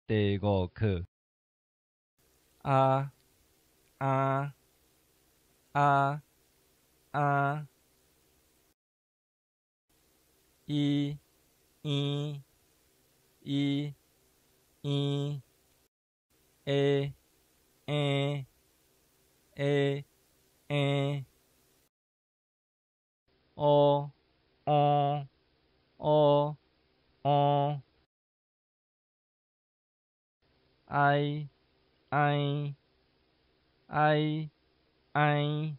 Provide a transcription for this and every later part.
第五課。啊啊啊啊！一一一一！诶诶诶诶！哦哦哦哦！哎哎哎哎！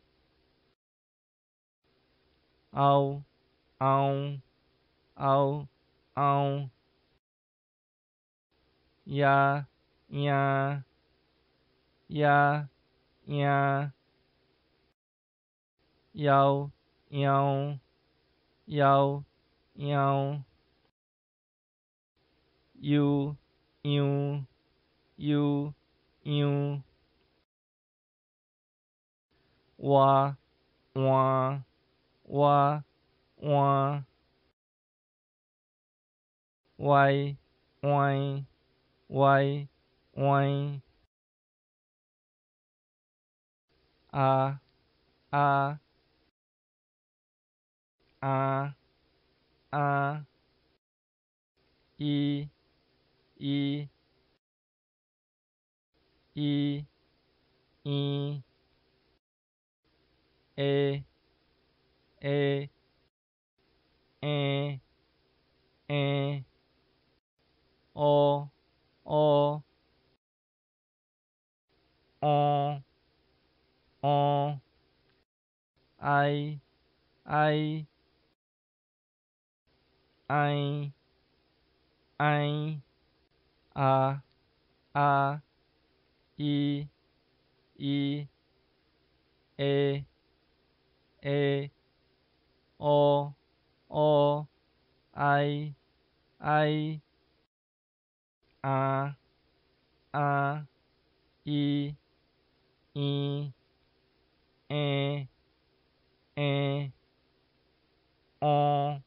嗷嗷嗷嗷！呀呀呀呀！幺幺幺幺！u u u u！哇哇哇哇！y y y y！啊啊啊啊！一一一一！诶诶诶诶！哦哦哦哦！I I I I！啊啊！一一诶诶！哦哦！I I！啊啊！一一诶诶！哦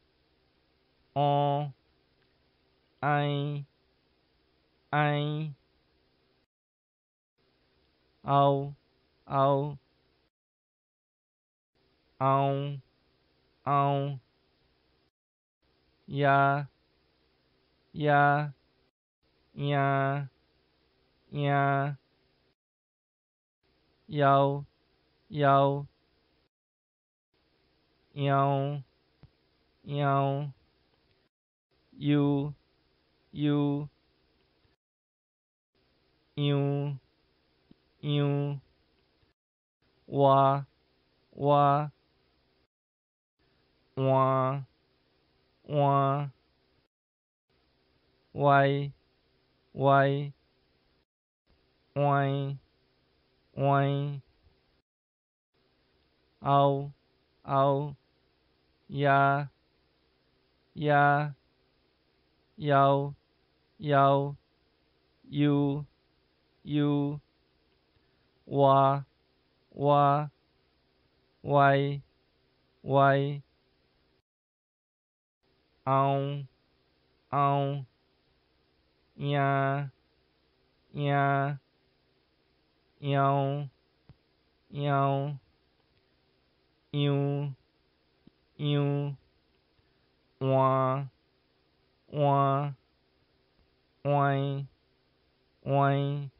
哦！I I！嗷嗷嗷嗷！呀呀呀呀！幺幺幺幺！u u u u！哇哇哇哇！y y y y！嗷嗷呀呀幺幺！u u！哇哇！y y！嗷嗷呀呀呀呀！u u！哇哇！y y！